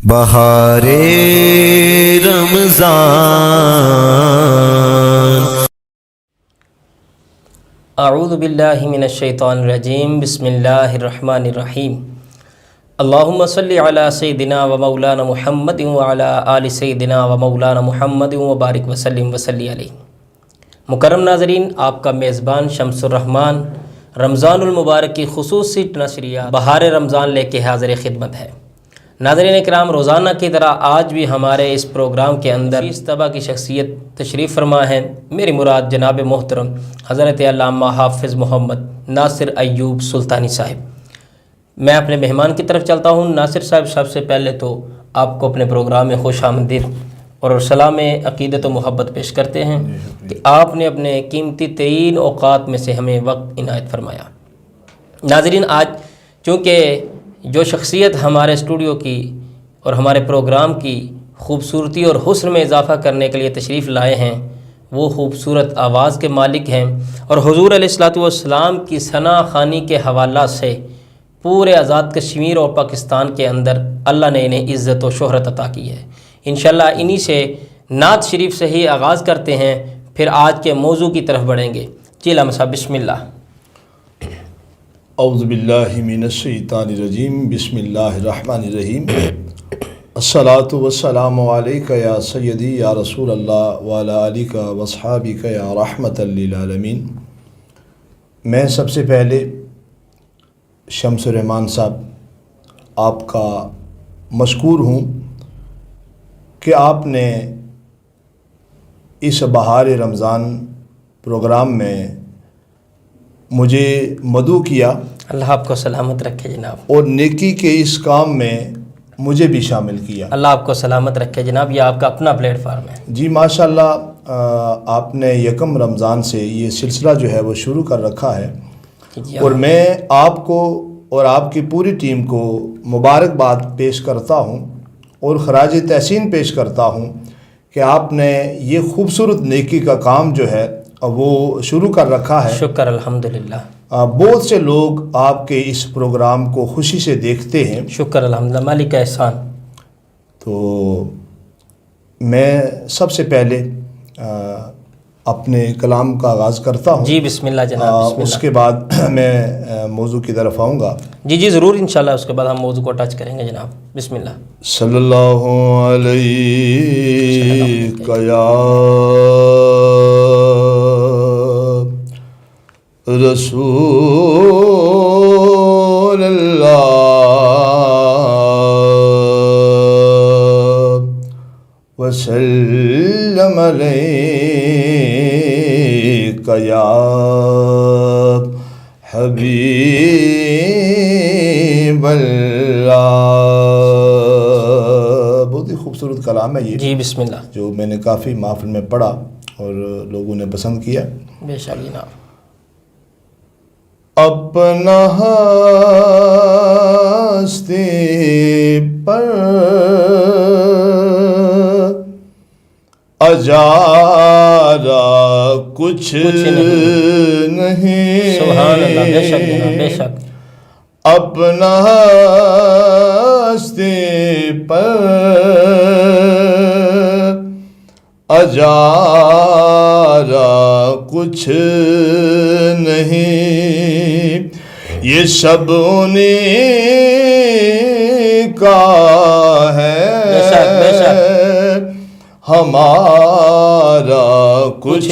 بہار رمضان۔ اعوذ باللہ من الشیطان الرجیم، بسم اللہ الرحمن الرحیم۔ اللہم صلی علی سیدنا و مولانا محمد وعلی آل سیدنا و مولانا محمد وبارک وسلم وصلی علیہ۔ مکرم ناظرین، آپ کا میزبان شمس الرحمن رمضان المبارک کی خصوصی نشریات بہار رمضان لے کے حاضر خدمت ہے۔ ناظرین اکرام، روزانہ کی طرح آج بھی ہمارے اس پروگرام کے اندر اس طبع کی شخصیت تشریف فرما ہے۔ میری مراد جناب محترم حضرت علامہ حافظ محمد ناصر ایوب سلطانی صاحب۔ میں اپنے مہمان کی طرف چلتا ہوں۔ ناصر صاحب، سب سے پہلے تو آپ کو اپنے پروگرام میں خوش آمدید اور سلام عقیدت و محبت پیش کرتے ہیں کہ آپ نے اپنے قیمتی ترین اوقات میں سے ہمیں وقت عنایت فرمایا۔ ناظرین، آج چونکہ جو شخصیت ہمارے اسٹوڈیو کی اور ہمارے پروگرام کی خوبصورتی اور حسن میں اضافہ کرنے کے لیے تشریف لائے ہیں، وہ خوبصورت آواز کے مالک ہیں اور حضور علیہ الصلوۃ والسلام کی ثنا خوانی کے حوالہ سے پورے آزاد کشمیر اور پاکستان کے اندر اللہ نے انہیں عزت و شہرت عطا کی ہے۔ انشاءاللہ انہی سے نعت شریف سے ہی آغاز کرتے ہیں، پھر آج کے موضوع کی طرف بڑھیں گے۔ جی علامہ صاحب، بسم اللہ۔ اعوذ باللہ من الشیطان الرجیم، بسم اللہ الرحمن الرحیم۔ الصلاۃ والسلام علیک یا سیدی یا رسول اللہ وعلی آلک واصحابک یا رحمۃ للعالمین۔ میں سب سے پہلے شمس الرحمان صاحب آپ کا مشکور ہوں کہ آپ نے اس بہار رمضان پروگرام میں مجھے مدعو کیا، اللہ آپ کو سلامت رکھے جناب، اور نیکی کے اس کام میں مجھے بھی شامل کیا۔ اللہ آپ کو سلامت رکھے جناب، یہ آپ کا اپنا پلیٹ فارم ہے۔ جی ماشاءاللہ، آپ نے یکم رمضان سے یہ سلسلہ جو ہے وہ شروع کر رکھا ہے، اور میں آپ کو اور آپ کی پوری ٹیم کو مبارکباد پیش کرتا ہوں اور خراج تحسین پیش کرتا ہوں کہ آپ نے یہ خوبصورت نیکی کا کام جو ہے وہ شروع کر رکھا ہے۔ شکر الحمدللہ۔ بہت سے لوگ آپ کے اس پروگرام کو خوشی سے دیکھتے ہیں۔ شکر الحمدللہ، مالک احسان۔ تو میں سب سے پہلے اپنے کلام کا آغاز کرتا ہوں۔ جی بسم اللہ جناب، بسم اس اللہ۔ کے بعد میں موضوع کی طرف آؤں گا۔ جی ضرور، انشاءاللہ اس کے بعد ہم موضوع کو ٹچ کریں گے جناب۔ بسم اللہ۔ صلی اللہ علیہ یا رسول اللہ وسلم علیک یا حبیب اللہ۔ بہت ہی خوبصورت کلام ہے یہ، جی بسم اللہ۔ جو میں نے کافی محفل میں پڑھا اور لوگوں نے پسند کیا۔ بے شک جناب۔ اپنا ہستی پر اجارا کچھ نہیں، سبحان اللہ، بے شک جناب، بے شک۔ اپنا ہستی پر اجارا کچھ نہیں، یہ سب انہیں کا ہے، ہمارا کچھ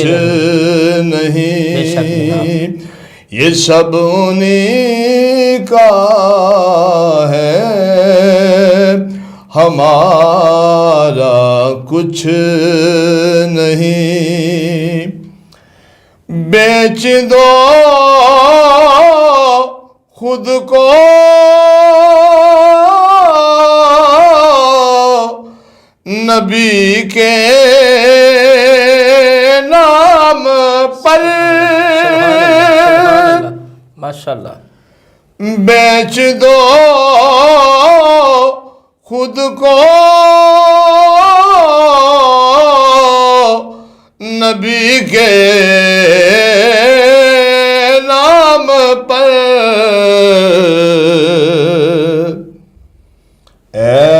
نہیں، یہ سب انہیں کا ہے، ہمارا کچھ نہیں۔ بیچ دو خود کو نبی کے نام پر، ماشاءاللہ۔ بیچ دو خود کو نبی کے نام پر، اے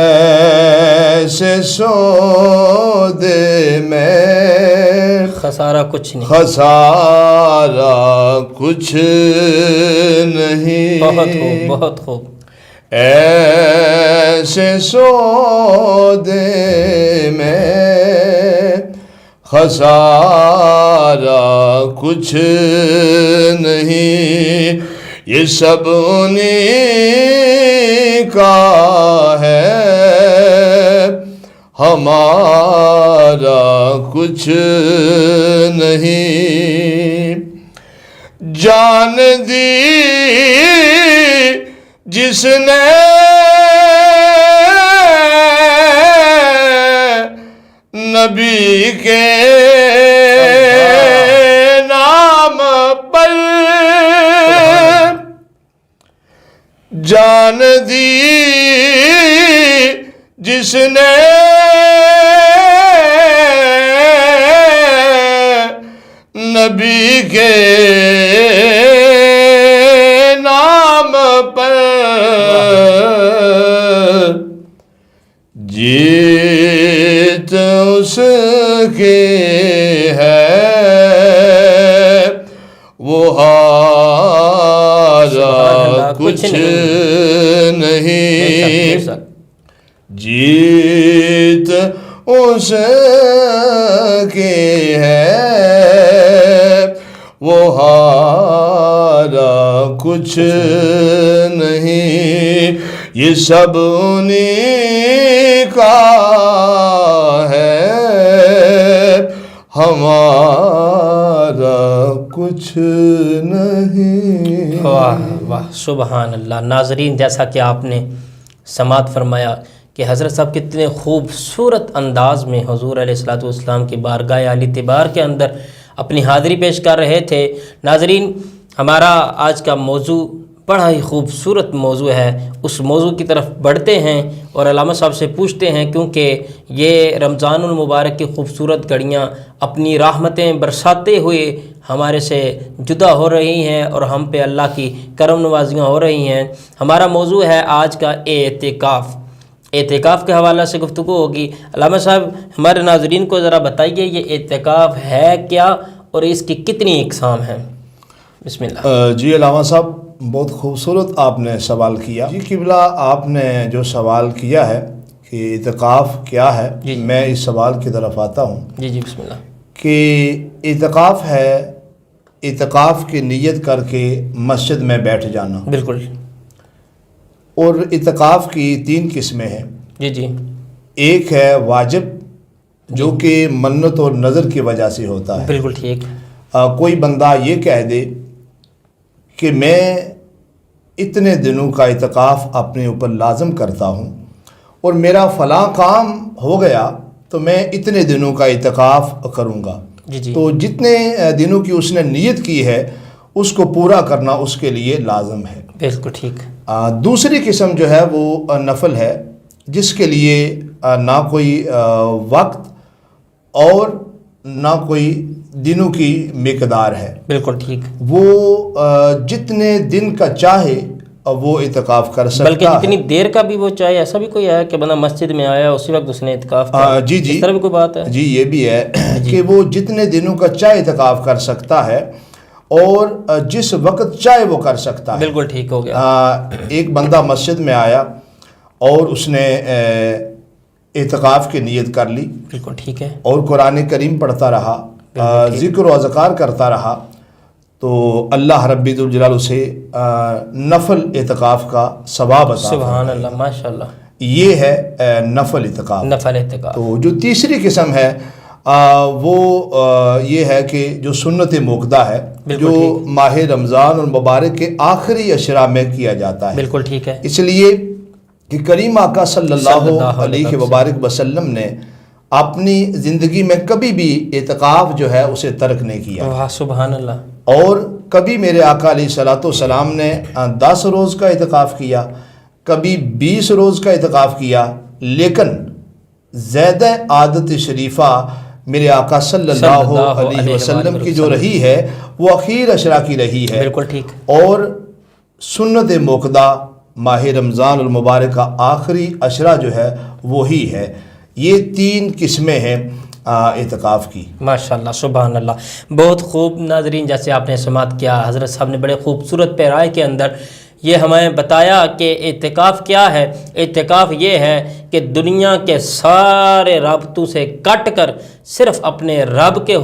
ایسے سودے میں خسارہ کچھ نہیں، خسارہ کچھ نہیں، بہت خوب بہت خوب، ایسے سودے میں خسارہ کچھ نہیں، یہ سب انہیں کا ہے، ہمارا کچھ نہیں۔ جان دی جس نے نبی کے نام پر، جان دی جس نے نبی کے نام پر، جیت اس کے ہے وہ ہارا کچھ نہیں، جیت اس کے ہے وہ ہارا کچھ نہیں، یہ سب انہیں کا ہے، ہمارا کچھ نہیں۔ واہ واہ سبحان اللہ۔ ناظرین، جیسا کہ آپ نے سماعت فرمایا کہ حضرت صاحب کتنے خوبصورت انداز میں حضور علیہ الصلوۃ والسلام کی بارگاہ عالی تبار کے اندر اپنی حاضری پیش کر رہے تھے۔ ناظرین، ہمارا آج کا موضوع بڑا ہی خوبصورت موضوع ہے، اس موضوع کی طرف بڑھتے ہیں اور علامہ صاحب سے پوچھتے ہیں، کیونکہ یہ رمضان المبارک کی خوبصورت گھڑیاں اپنی رحمتیں برساتے ہوئے ہمارے سے جدا ہو رہی ہیں اور ہم پہ اللہ کی کرم نوازیاں ہو رہی ہیں۔ ہمارا موضوع ہے آج کا اعتکاف۔ اعتکاف کے حوالے سے گفتگو ہوگی۔ علامہ صاحب، ہمارے ناظرین کو ذرا بتائیے یہ اعتکاف ہے کیا اور اس کی کتنی اقسام ہیں؟ بسم اللہ۔ جی علامہ صاحب، بہت خوبصورت آپ نے سوال کیا۔ جی قبلہ، آپ نے جو سوال کیا ہے کہ اعتکاف کیا ہے، جی میں اس سوال کی طرف آتا ہوں۔ جی جی بسم اللہ۔ کہ اعتکاف ہے اعتکاف کی نیت کر کے مسجد میں بیٹھ جانا، بالکل۔ اور اعتکاف کی 3 قسمیں ہیں۔ جی جی۔ ایک ہے واجب، جو کہ منت اور نظر کی وجہ سے ہوتا ہے۔ بالکل ٹھیک۔ کوئی بندہ یہ کہہ دے کہ میں اتنے دنوں کا اعتکاف اپنے اوپر لازم کرتا ہوں اور میرا فلاں کام ہو گیا تو میں اتنے دنوں کا اعتکاف کروں گا، جی جی۔ تو جتنے دنوں کی اس نے نیت کی ہے اس کو پورا کرنا اس کے لیے لازم ہے۔ بالکل ٹھیک۔ دوسری قسم جو ہے وہ نفل ہے، جس کے لیے نہ کوئی وقت اور نہ کوئی دنوں کی مقدار ہے۔ بالکل ٹھیک۔ وہ جتنے دن کا چاہے وہ اعتکاف کر سکتا ہے، بلکہ جتنی دیر کا بھی وہ چاہے۔ ایسا بھی کوئی ہے کہ بندہ مسجد میں آیا اسی وقت اس نے اعتکاف کیا؟ جی جی، اس طرح بھی کوئی بات ہے؟ جی یہ بھی ہے کہ وہ جتنے دنوں کا چاہے اعتکاف کر سکتا ہے اور جس وقت چاہے وہ کر سکتا ہے۔ بالکل ٹھیک ہو گیا۔ ایک بندہ مسجد میں آیا اور اس نے اعتکاف کی نیت کر لی، بالکل ٹھیک ہے، اور قرآن کریم پڑھتا رہا، ذکر و اذکار کرتا رہا، تو اللہ رب الجلال اسے نفل اعتکاف کا ثواب عطا فرمائے۔ سبحان اللہ، ماشاء اللہ۔ یہ ہے نفل اعتکاف۔ نفل اعتکاف۔ تو جو تیسری قسم ہے وہ یہ ہے کہ جو سنت موقدہ ہے، جو ماہ رمضان المبارک کے آخری اشرا میں کیا جاتا ہے۔ بالکل ٹھیک ہے۔ اس لیے کہ کریم آقا صلی اللہ علیہ وبارک وسلم نے اپنی زندگی میں کبھی بھی اعتکاف جو ہے اسے ترک نہیں کیا، سبحان اللہ۔ اور کبھی میرے آقا علیہ الصلوۃ والسلام نے 10 روز کا اعتکاف کیا، کبھی 20 روز کا اعتکاف کیا، لیکن زیادہ عادت شریفہ میرے آقا صلی اللہ علیہ وسلم کی جو رہی ہے وہ اخیر اشرا کی رہی ہے۔ بالکل ٹھیک۔ اور سنت موقدہ ماہ رمضان المبارک کا آخری اشرا جو ہے وہی ہے۔ یہ 3 قسمیں ہیں اعتکاف کی۔ ماشاءاللہ، سبحان اللہ، بہت خوب ناظرین، جیسے آپ نے سماعت کیا، حضرت صاحب نے بڑے خوبصورت پیرائے کے اندر یہ ہمیں بتایا کہ اعتکاف کیا ہے۔ اعتکاف یہ ہے کہ دنیا کے سارے رابطوں سے کٹ کر صرف اپنے رب کے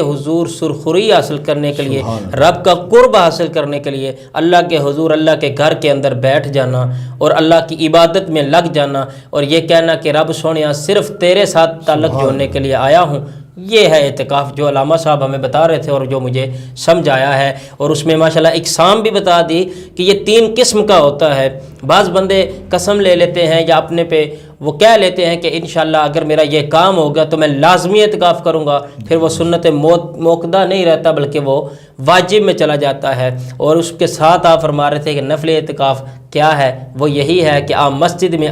حضور سرخری حاصل کرنے کے لیے، رب کا قرب حاصل کرنے کے لیے اللہ کے حضور، اللہ کے گھر کے اندر بیٹھ جانا اور اللہ کی عبادت میں لگ جانا، اور یہ کہنا کہ رب سونیا صرف تیرے ساتھ تعلق جوڑنے کے لیے آیا ہوں۔ یہ ہے اعتکاف جو علامہ صاحب ہمیں بتا رہے تھے اور جو مجھے سمجھ آیا ہے، اور اس میں ماشاءاللہ اقسام بھی بتا دی کہ یہ 3 قسم کا ہوتا ہے۔ بعض بندے قسم لے لیتے ہیں یا اپنے پہ وہ کہہ لیتے ہیں کہ انشاءاللہ اگر میرا یہ کام ہوگا تو میں لازمی اعتکاف کروں گا، پھر وہ سنت موقدہ نہیں رہتا بلکہ وہ واجب میں چلا جاتا ہے۔ اور اس کے ساتھ آپ فرما رہے تھے کہ نفل اعتکاف کیا ہے، وہ یہی ہے کہ آپ مسجد میں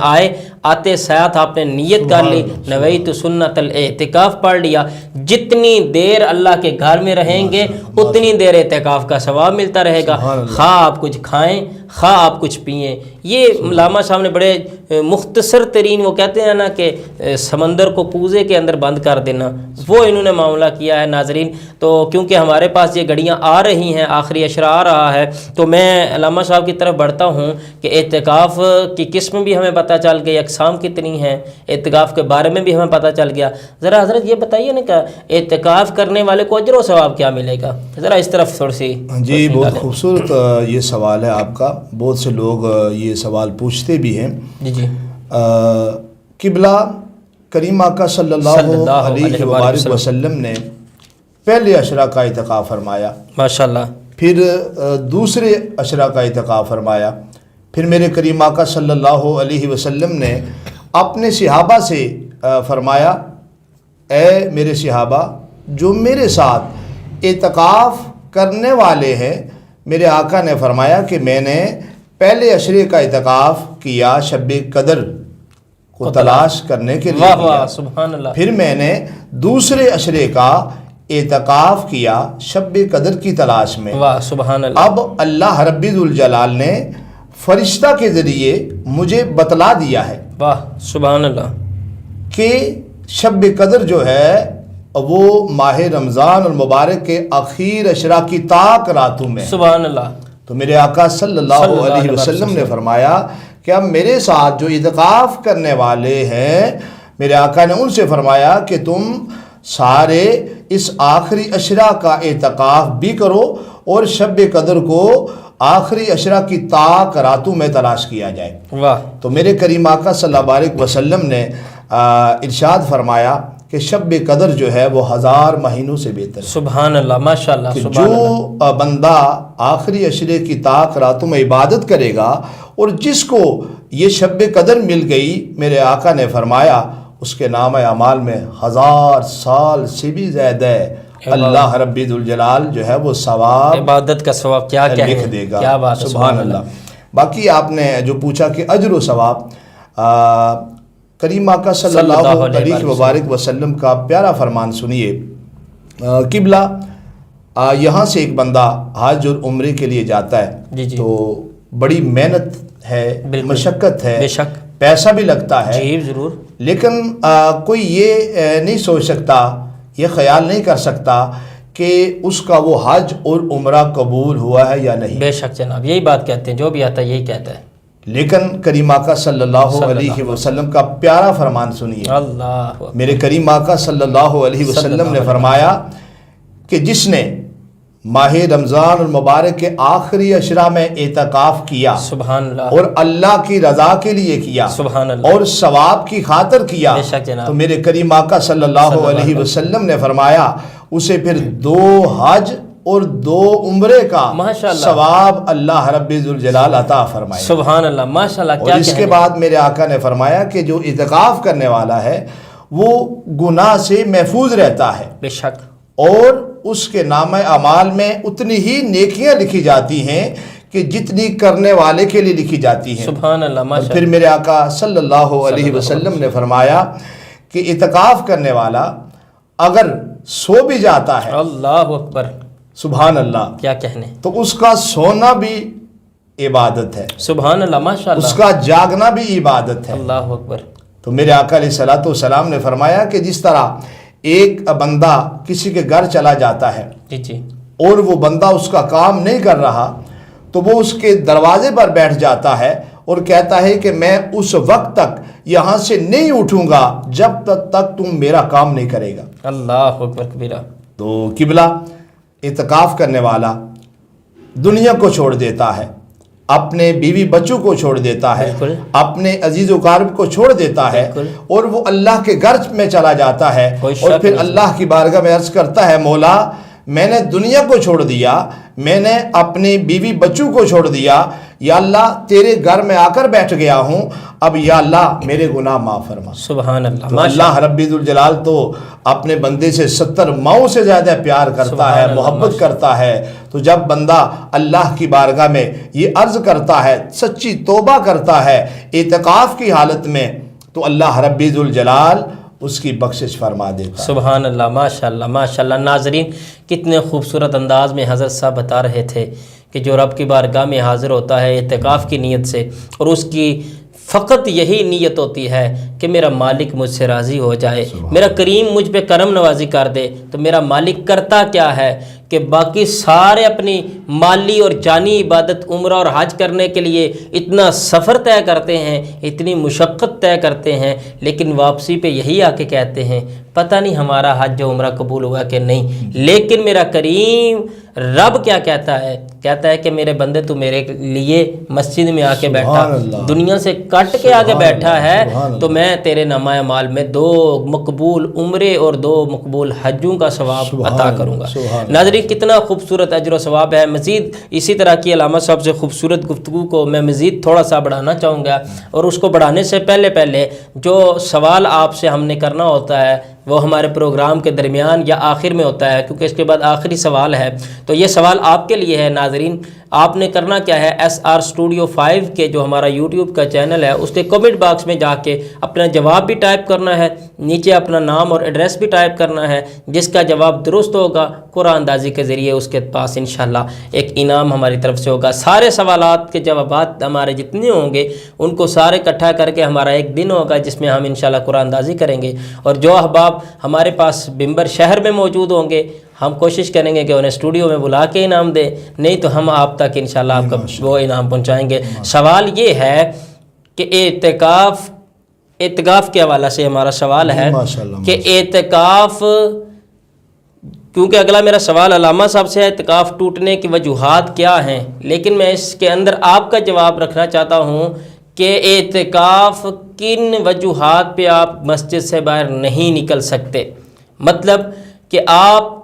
آتے ساتھ آپ نے نیت کر لی، نویت سنت الاعتکاف پڑھ لیا، جتنی دیر اللہ کے گھر میں رہیں گے اتنی دیر اعتکاف کا ثواب ملتا رہے گا، خواہ آپ کچھ کھائیں خواہ آپ کچھ پئیں۔ یہ علامہ صاحب نے بڑے مختصر ترین، وہ کہتے ہیں نا کہ سمندر کو کوزے کے اندر بند کر دینا، وہ انہوں نے معاملہ کیا ہے ناظرین۔ تو کیونکہ ہمارے پاس یہ گھڑیاں آ رہی ہیں، آخری اشرا آ رہا ہے، تو میں علامہ صاحب کی طرف بڑھتا ہوں کہ اعتکاف کی قسم بھی ہمیں پتہ چل گئی، اقسام کتنی ہیں، اعتکاف کے بارے میں بھی ہمیں پتہ چل گیا۔ ذرا حضرت یہ بتائیے نا کہ اعتکاف کرنے والے کو اجر و ثواب کیا ملے گا، ذرا اس طرف تھوڑی سی۔ جی بہت خوبصورت یہ سوال ہے آپ کا، بہت سے لوگ یہ سوال پوچھتے بھی ہیں۔ جی قبلہ کریم آقا صلی اللہ علیہ وآلہ وسلم نے پہلے عشرہ کا اعتکاف فرمایا، ماشاءاللہ، پھر دوسرے عشرہ کا اعتکاف فرمایا، پھر میرے کریم آقا صلی اللہ علیہ وسلم نے اپنے صحابہ سے فرمایا، اے میرے صحابہ جو میرے ساتھ اعتکاف کرنے والے ہیں، میرے آقا نے فرمایا کہ میں نے پہلے عشرے کا اعتکاف کیا شب قدر کو تلاش کرنے کے لیے کیا، سبحان اللہ، پھر میں نے دوسرے عشرے کا اعتکاف کیا شب قدر کی تلاش میں۔ واہ سبحان اللہ۔ اب اللہ رب ذوالجلال نے فرشتہ کے ذریعے مجھے بتلا دیا ہے، واہ سبحان اللہ، کہ شب قدر جو ہے وہ ماہ رمضان المبارک کے اخیر عشرہ کی طاق راتوں میں، سبحان اللہ۔ تو میرے آقا صلی اللہ علیہ وسلم نے فرمایا کہ اب میرے ساتھ جو اعتکاف کرنے والے ہیں، میرے آقا نے ان سے فرمایا کہ تم سارے اس آخری عشرہ کا اعتکاف بھی کرو اور شب قدر کو آخری عشرہ کی طاق راتوں میں تلاش کیا جائے۔ واہ، تو میرے کریم آقا صلی اللہ علیہ وسلم نے ارشاد فرمایا کہ شب قدر جو ہے وہ 1000 مہینوں سے بہتر ہے۔ سبحان اللہ، ماشاءاللہ، کہ سبحان اللہ۔ جو بندہ آخری عشرے کی طاق راتوں میں عبادت کرے گا اور جس کو یہ شب قدر مل گئی، میرے آقا نے فرمایا اس کے نام اعمال میں 1000 سال سے بھی زیادہ اللہ رب ذوالجلال جو ہے وہ ثواب، عبادت کا ثواب کیا لکھ دے گا۔ کیا بات ہے، سبحان اللہ۔ باقی آپ نے جو پوچھا کہ اجر و ثواب، کریم آقا صلی اللہ علیہ وبارک وسلم کا پیارا فرمان سنیے۔ قبلہ یہاں سے ایک بندہ حج اور عمرے کے لیے جاتا ہے تو بڑی محنت ہے، مشقت ہے، بے شک پیسہ بھی لگتا ہے، جی ضرور، لیکن کوئی یہ نہیں سوچ سکتا، یہ خیال نہیں کر سکتا کہ اس کا وہ حج اور عمرہ قبول ہوا ہے یا نہیں۔ بے شک جناب، یہی بات کہتے ہیں، جو بھی آتا ہے یہی کہتا ہے۔ لیکن کریم آقا صلی اللہ علیہ وسلم کا پیارا فرمان سنیے۔ اللہ، میرے کریم آقا صلی اللہ علیہ وسلم نے فرمایا کہ جس نے ماہ رمضان المبارک کے آخری عشرہ میں اعتکاف کیا، سبحان اللہ، اور اللہ کی رضا کے لیے کیا، سبحان اللہ، اور ثواب کی خاطر کیا، بے شک جناب، تو میرے کریم آقا صلی اللہ علیہ وسلم نے فرمایا اسے پھر 2 حج اور 2 عمرے کا ثواب اللہ رب ذوالجلال عطا فرمائے۔ سبحان اللہ، ماشاءاللہ۔ اور اس کے بعد میرے آقا نے فرمایا کہ جو اعتکاف کرنے والا ہے وہ گناہ سے محفوظ رہتا ہے، بے شک، اور اس کے نام اعمال میں اتنی ہی نیکیاں لکھی جاتی ہیں کہ جتنی کرنے والے کے لیے لکھی جاتی ہیں۔ سبحان اللہ، ماشاءاللہ۔ پھر میرے آقا صلی اللہ علیہ وسلم نے فرمایا کہ اعتکاف کرنے والا اگر سو بھی جاتا ہے، اللہ اکبر، سبحان اللہ، کیا کہنے، تو اس کا سونا بھی عبادت ہے، سبحان اللہ، ماشاءاللہ، اس کا جاگنا بھی عبادت ہے۔ اللہ اکبر۔ تو میرے آقا علیہ الصلوۃ والسلام نے فرمایا کہ جس طرح ایک بندہ کسی کے گھر چلا جاتا ہے جی جی اور وہ بندہ اس کا کام نہیں کر رہا تو وہ اس کے دروازے پر بیٹھ جاتا ہے اور کہتا ہے کہ میں اس وقت تک یہاں سے نہیں اٹھوں گا جب تک تم میرا کام نہیں کرے گا۔ اللہ اکبر کبیرہ۔ تو قبلہ اعتکاف کرنے والا دنیا کو چھوڑ دیتا ہے، اپنے بیوی بچوں کو چھوڑ دیتا ہے، بالکل، اپنے عزیز و اقارب کو چھوڑ دیتا ہے، بالکل، اور وہ اللہ کے گھر میں چلا جاتا ہے کوئی اور شک پھر نہیں۔ اللہ کی بارگاہ میں عرض کرتا ہے مولا میں نے دنیا کو چھوڑ دیا، میں نے اپنی بیوی بچوں کو چھوڑ دیا، یا اللہ تیرے گھر میں آ کر بیٹھ گیا ہوں، اب یا اللہ میرے گناہ معاف فرما۔ سبحان اللہ، تو ماشاء اللہ رب الجلال تو اپنے بندے سے 70 ماؤں سے زیادہ پیار کرتا سبحان ہے، اللہ، محبت کرتا ہے۔ تو جب بندہ اللہ کی بارگاہ میں یہ عرض کرتا ہے، سچی توبہ کرتا ہے اعتکاف کی حالت میں، تو اللہ رب الجلال اس کی بخشش فرما دیتا ہے۔ سبحان اللہ، ماشاء اللہ ماشاء اللہ۔ ناظرین، کتنے خوبصورت انداز میں حضرت صاحب بتا رہے تھے کہ جو رب کی بارگاہ میں حاضر ہوتا ہے اعتکاف کی نیت سے، اور اس کی فقط یہی نیت ہوتی ہے کہ میرا مالک مجھ سے راضی ہو جائے، میرا کریم مجھ پہ کرم نوازی کر دے، تو میرا مالک کرتا کیا ہے کہ باقی سارے اپنی مالی اور جانی عبادت عمرہ اور حج کرنے کے لیے اتنا سفر طے کرتے ہیں، اتنی مشقت طے کرتے ہیں، لیکن واپسی پہ یہی آ کے کہتے ہیں پتہ نہیں ہمارا حج و عمرہ قبول ہوا کہ نہیں، لیکن میرا کریم رب کیا کہتا ہے کہ میرے بندے تو میرے لیے مسجد میں آ کے بیٹھا، دنیا سے کٹ کے آگے بیٹھا ہے، تو میں تیرے نامہ اعمال میں 2 مقبول عمرے اور 2 مقبول حجوں کا ثواب عطا کروں گا۔ ناظرین، کتنا خوبصورت اجر و ثواب ہے۔ مزید اسی طرح کی علامہ صاحب سے خوبصورت گفتگو کو میں مزید تھوڑا سا بڑھانا چاہوں گا، اور اس کو بڑھانے سے پہلے جو سوال آپ سے ہم نے کرنا ہوتا ہے وہ ہمارے پروگرام کے درمیان یا آخر میں ہوتا ہے، کیونکہ اس کے بعد آخری سوال ہے، تو یہ سوال آپ کے لیے ہے ناظرین۔ آپ نے کرنا کیا ہے، SR Studio 5 کے جو ہمارا YouTube کا چینل ہے اس کے کمنٹ باکس میں جا کے اپنا جواب بھی ٹائپ کرنا ہے، نیچے اپنا نام اور ایڈریس بھی ٹائپ کرنا ہے، جس کا جواب درست ہوگا قرآن اندازی کے ذریعے اس کے پاس انشاءاللہ ایک انعام ہماری طرف سے ہوگا۔ سارے سوالات کے جوابات ہمارے جتنے ہوں گے ان کو سارے اکٹھا کر کے ہمارا ایک دن ہوگا جس میں ہم انشاءاللہ قرآن اندازی کریں گے، اور جو احباب ہمارے پاس بمبر شہر میں موجود ہوں گے ہم کوشش کریں گے کہ انہیں اسٹوڈیو میں بلا کے انعام دیں، نہیں تو ہم آپ تک انشاءاللہ آپ کا وہ انعام پہنچائیں گے۔ سوال یہ ہے کہ اعتکاف کے حوالے سے ہمارا سوال ہے کہ اعتکاف، کیونکہ اگلا میرا سوال علامہ صاحب سے ہے اعتکاف ٹوٹنے کی وجوہات کیا ہیں، لیکن میں اس کے اندر آپ کا جواب رکھنا چاہتا ہوں کہ اعتکاف کن وجوہات پہ آپ مسجد سے باہر نہیں نکل سکتے، مطلب کہ آپ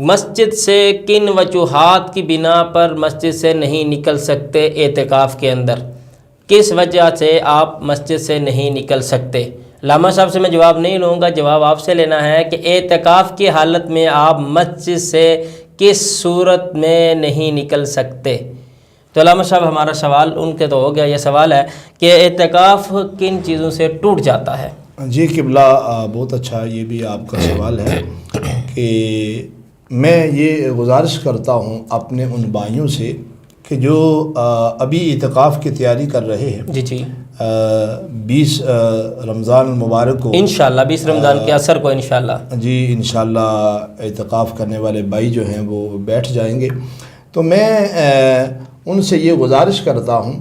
مسجد سے کن وجوہات کی بنا پر مسجد سے نہیں نکل سکتے، اعتکاف کے اندر کس وجہ سے آپ مسجد سے نہیں نکل سکتے۔ علامہ صاحب سے میں جواب نہیں لوں گا، جواب آپ سے لینا ہے کہ اعتکاف کی حالت میں آپ مسجد سے کس صورت میں نہیں نکل سکتے۔ تو علامہ صاحب ہمارا سوال ان کے تو ہو گیا، یہ سوال ہے کہ اعتکاف کن چیزوں سے ٹوٹ جاتا ہے۔ جی قبلہ، بہت اچھا یہ بھی آپ کا سوال ہے کہ میں یہ گزارش کرتا ہوں اپنے ان بھائیوں سے کہ جو ابھی اعتکاف کی تیاری کر رہے ہیں، جی جی 20 رمضان المبارک کو انشاءاللہ، 20 رمضان کے اثر کو انشاءاللہ جی انشاءاللہ اعتکاف کرنے والے بھائی جو ہیں وہ بیٹھ جائیں گے، تو میں ان سے یہ گزارش کرتا ہوں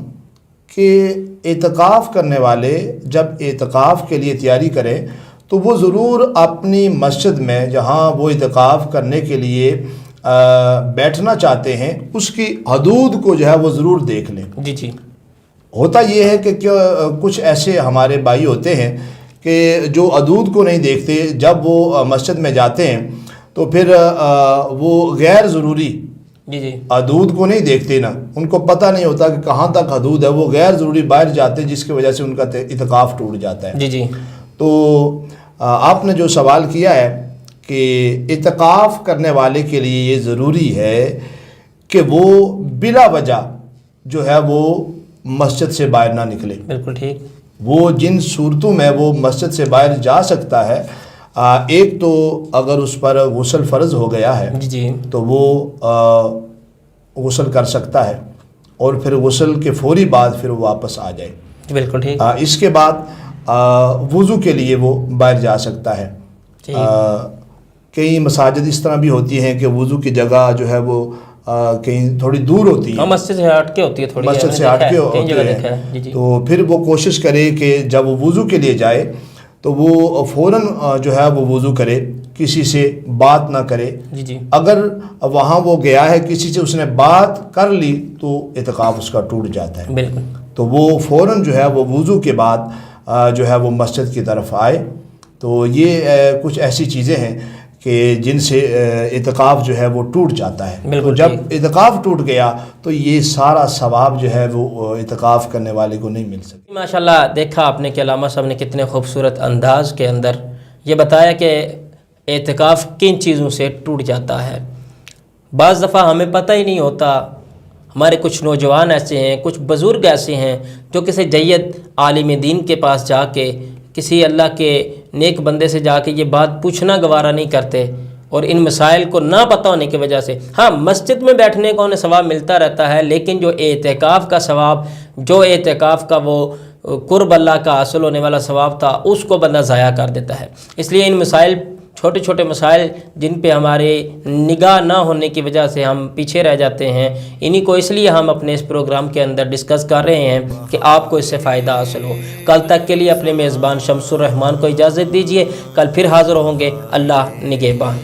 کہ اعتکاف کرنے والے جب اعتکاف کے لیے تیاری کریں تو وہ ضرور اپنی مسجد میں جہاں وہ اعتکاف کرنے کے لیے بیٹھنا چاہتے ہیں اس کی حدود کو جو ہے وہ ضرور دیکھ لیں۔ جی جی، ہوتا یہ ہے کہ کچھ ایسے ہمارے بھائی ہوتے ہیں کہ جو حدود کو نہیں دیکھتے، جب وہ مسجد میں جاتے ہیں تو پھر وہ غیر ضروری جی جی حدود کو نہیں دیکھتے، نا ان کو پتہ نہیں ہوتا کہ کہاں تک حدود ہے، وہ غیر ضروری باہر جاتے ہیں جس کی وجہ سے ان کا اعتکاف ٹوٹ جاتا ہے۔ جی جی، تو آپ نے جو سوال کیا ہے کہ اعتکاف کرنے والے کے لیے یہ ضروری ہے کہ وہ بلا وجہ جو ہے وہ مسجد سے باہر نہ نکلے۔ بالکل ٹھیک۔ وہ جن صورتوں میں وہ مسجد سے باہر جا سکتا ہے، ایک تو اگر اس پر غسل فرض ہو گیا ہے جی جی تو وہ غسل کر سکتا ہے، اور پھر غسل کے فوری بعد پھر وہ واپس آ جائے۔ بالکل ٹھیک۔ اس کے بعد وضو کے لیے وہ باہر جا سکتا ہے۔ کئی مساجد اس طرح بھی ہوتی ہیں کہ وضو کی جگہ جو ہے وہ کہیں تھوڑی دور ہوتی ہے، مسجد سے ہٹ کے ہوتی ہے، تھوڑی مسجد سے ہٹ کے ہوتی ہے، تو پھر وہ کوشش کرے کہ جب وہ وضو کے لیے جائے تو وہ فوراً جو ہے وہ وضو کرے، کسی سے بات نہ کرے۔ اگر وہاں وہ گیا ہے کسی سے اس نے بات کر لی تو اعتکاف اس کا ٹوٹ جاتا ہے۔ بالکل، تو وہ فوراً جو ہے وہ وضو کے بعد جو ہے وہ مسجد کی طرف آئے۔ تو یہ کچھ ایسی چیزیں ہیں کہ جن سے اعتکاف جو ہے وہ ٹوٹ جاتا ہے۔ تو جب اعتکاف ٹوٹ گیا تو یہ سارا ثواب جو ہے وہ اعتکاف کرنے والے کو نہیں مل سکتا۔ ماشاءاللہ دیکھا آپ نے کہ علامہ صاحب نے کتنے خوبصورت انداز کے اندر یہ بتایا کہ اعتکاف کن چیزوں سے ٹوٹ جاتا ہے۔ بعض دفعہ ہمیں پتہ ہی نہیں ہوتا، ہمارے کچھ نوجوان ایسے ہیں، کچھ بزرگ ایسے ہیں جو کسی جید عالم دین کے پاس جا کے، کسی اللہ کے نیک بندے سے جا کے یہ بات پوچھنا گوارا نہیں کرتے، اور ان مسائل کو نہ پتہ ہونے کی وجہ سے ہاں مسجد میں بیٹھنے کا انہیں ثواب ملتا رہتا ہے، لیکن جو اعتکاف کا ثواب، جو اعتکاف کا وہ قرب اللہ کا حاصل ہونے والا ثواب تھا، اس کو بندہ ضائع کر دیتا ہے۔ اس لیے ان مسائل، چھوٹے چھوٹے مسائل جن پہ ہمارے نگاہ نہ ہونے کی وجہ سے ہم پیچھے رہ جاتے ہیں، انہی کو اس لیے ہم اپنے اس پروگرام کے اندر ڈسکس کر رہے ہیں کہ آپ کو اس سے فائدہ حاصل ہو۔ کل تک کے لیے اپنے میزبان شمس الرحمان کو اجازت دیجیے، کل پھر حاضر ہوں گے۔ اللہ نگہبان۔